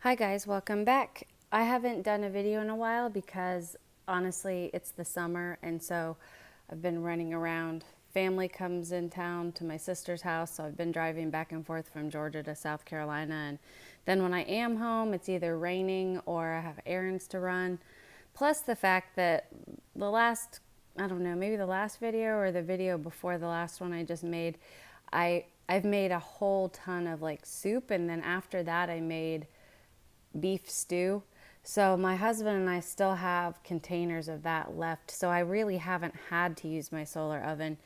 Hi guys, welcome back. I haven't done a video in a while because honestly it's the summer and so I've been running around. Family comes in town to my sister's house, so I've been driving back and forth from Georgia to South Carolina, and then when I am home it's either raining or I have errands to run. Plus the fact that the last, I don't know, maybe the last video or the video before the last one I just made, I've made a whole ton of like soup, and then after that I made beef stew. So my husband and I still have containers of that left. So I really haven't had to use my solar oven.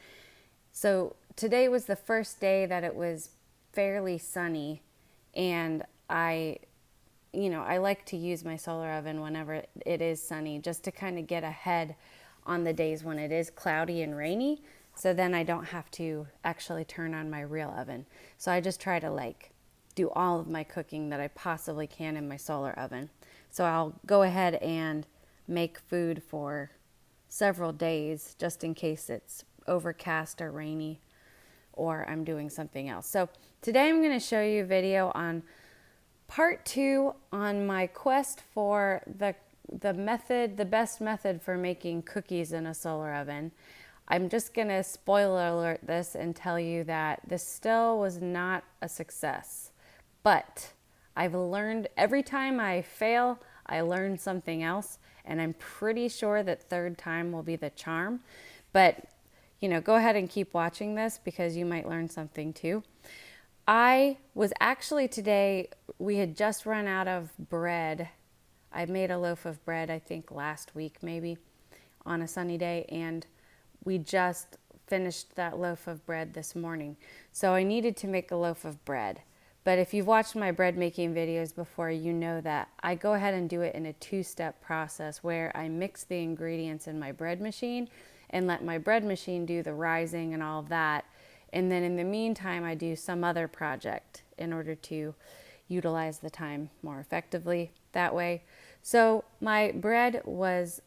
So today was the first day that it was fairly sunny, and I like to use my solar oven whenever it is sunny just to kind of get ahead on the days when it is cloudy and rainy. So then I don't have to actually turn on my real oven. So I just try to do all of my cooking that I possibly can in my solar oven. So I'll go ahead and make food for several days just in case it's overcast or rainy or I'm doing something else. So today I'm going to show you a video on part 2 on my quest for the best method for making cookies in a solar oven. I'm just going to spoiler alert this and tell you that this still was not a success. But I've learned every time I fail, I learn something else, and I'm pretty sure that third time will be the charm. But, go ahead and keep watching this because you might learn something too. I was actually today, we had just run out of bread. I made a loaf of bread, I think last week maybe, on a sunny day, and we just finished that loaf of bread this morning. So I needed to make a loaf of bread. But if you've watched my bread making videos before, you know that I go ahead and do it in a 2-step process where I mix the ingredients in my bread machine and let my bread machine do the rising and all of that. And then in the meantime, I do some other project in order to utilize the time more effectively that way. So my bread was,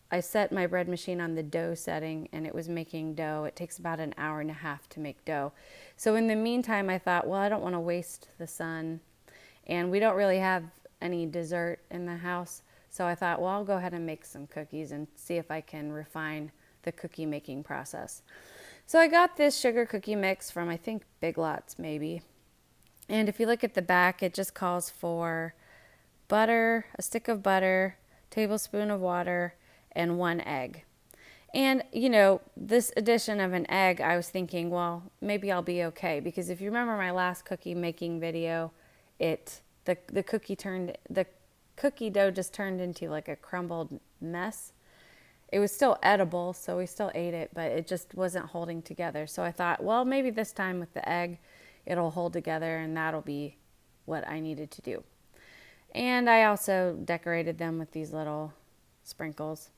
I set my bread machine on the dough setting and it was making dough. It takes about an hour and a half to make dough. So in the meantime, I thought, well, I don't want to waste the sun, and we don't really have any dessert in the house. So I thought, well, I'll go ahead and make some cookies and see if I can refine the cookie making process. So I got this sugar cookie mix from, I think, Big Lots maybe. And if you look at the back, it just calls for butter, a stick of butter, tablespoon of water, and 1 egg. And, this addition of an egg, I was thinking, well, maybe I'll be okay. Because if you remember my last cookie making video, the cookie dough just turned into like a crumbled mess. It was still edible, so we still ate it, but it just wasn't holding together. So I thought, well, maybe this time with the egg, it'll hold together, and that'll be what I needed to do. And I also decorated them with these little sprinkles.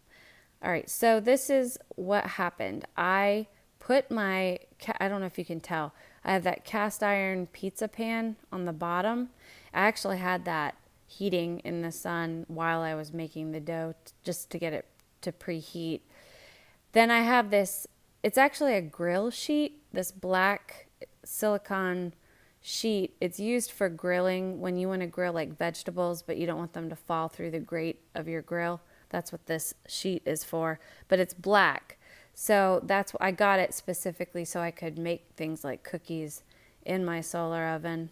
All right, so this is what happened. I put I don't know if you can tell, I have that cast iron pizza pan on the bottom. I actually had that heating in the sun while I was making the dough just to get it to preheat. Then I have this, it's actually a grill sheet, this black silicone sheet. It's used for grilling when you want to grill like vegetables, but you don't want them to fall through the grate of your grill. That's what this sheet is for, but it's black. So that's I got it specifically so I could make things like cookies in my solar oven.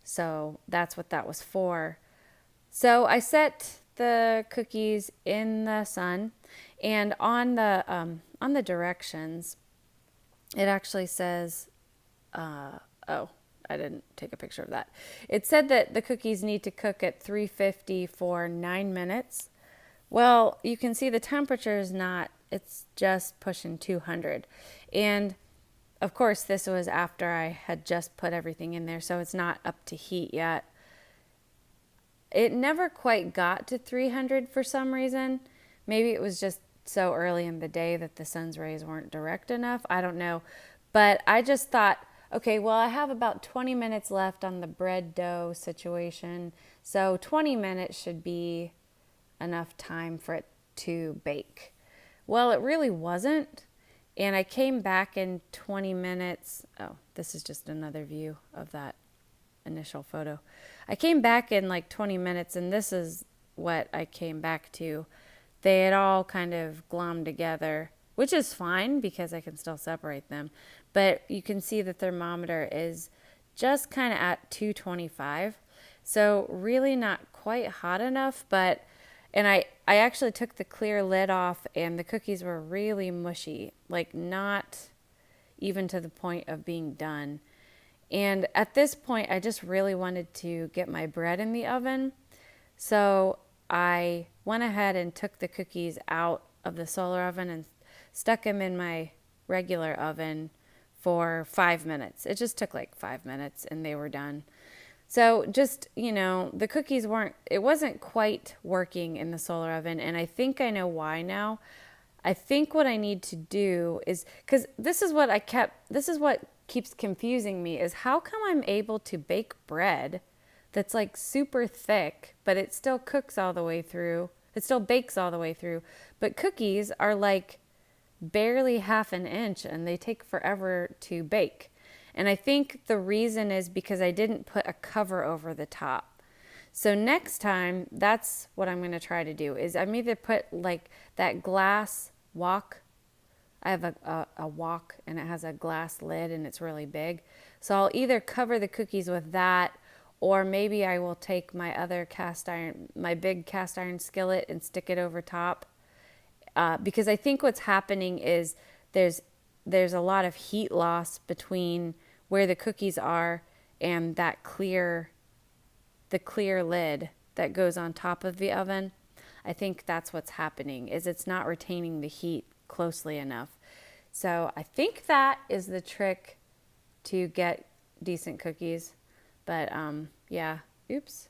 So that's what that was for. So I set the cookies in the sun, and on the directions, it actually says, oh, I didn't take a picture of that. It said that the cookies need to cook at 350 for 9 minutes. Well, you can see the temperature is not, it's just pushing 200. And of course, this was after I had just put everything in there, so it's not up to heat yet. It never quite got to 300 for some reason. Maybe it was just so early in the day that the sun's rays weren't direct enough. I don't know. But I just thought, okay, well, I have about 20 minutes left on the bread dough situation. So 20 minutes should be enough time for it to bake. Well, it really wasn't. And I came back in 20 minutes. Oh, this is just another view of that initial photo. I came back in like 20 minutes, and this is what I came back to. They had all kind of glommed together, which is fine because I can still separate them. But you can see the thermometer is just kind of at 225. So really not quite hot enough, but, and I actually took the clear lid off, and the cookies were really mushy, like not even to the point of being done. And at this point, I just really wanted to get my bread in the oven. So I went ahead and took the cookies out of the solar oven and stuck them in my regular oven for 5 minutes. It just took like 5 minutes and they were done. So just, you know, the cookies it wasn't quite working in the solar oven, and I think I know why now. I think what I need to do is, because this is what keeps confusing me, is how come I'm able to bake bread that's like super thick, but it still cooks all the way through. It still bakes all the way through. But cookies are like barely half an inch and they take forever to bake. And I think the reason is because I didn't put a cover over the top. So next time, that's what I'm going to try to do, is I'm either put like that glass wok. I have a wok and it has a glass lid and it's really big. So I'll either cover the cookies with that, or maybe I will take my big cast iron skillet and stick it over top. Because I think what's happening is there's a lot of heat loss between where the cookies are and the clear lid that goes on top of the oven. I think that's what's happening, is it's not retaining the heat closely enough. So I think that is the trick to get decent cookies. But yeah, oops.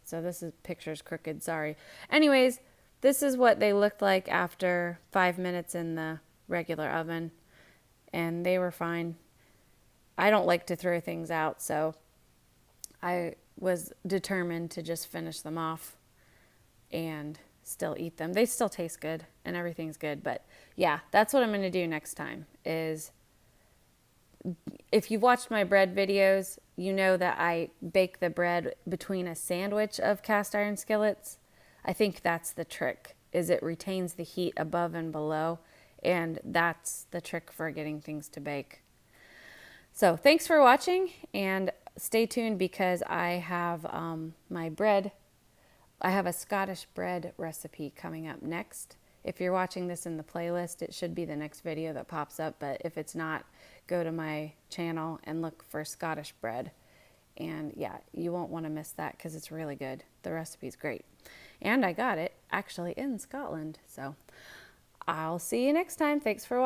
So picture's crooked, sorry. Anyways, this is what they looked like after 5 minutes in the regular oven, and they were fine. I don't like to throw things out, so I was determined to just finish them off and still eat them. They still taste good and everything's good, but yeah, that's what I'm going to do next time. Is if you've watched my bread videos, you know that I bake the bread between a sandwich of cast iron skillets. I think that's the trick, is it retains the heat above and below, and that's the trick for getting things to bake. So thanks for watching, and stay tuned because I have I have a Scottish bread recipe coming up next. If you're watching this in the playlist, it should be the next video that pops up, but if it's not, go to my channel and look for Scottish bread. And yeah, you won't want to miss that because it's really good. The recipe's great. And I got it actually in Scotland. So I'll see you next time. Thanks for watching.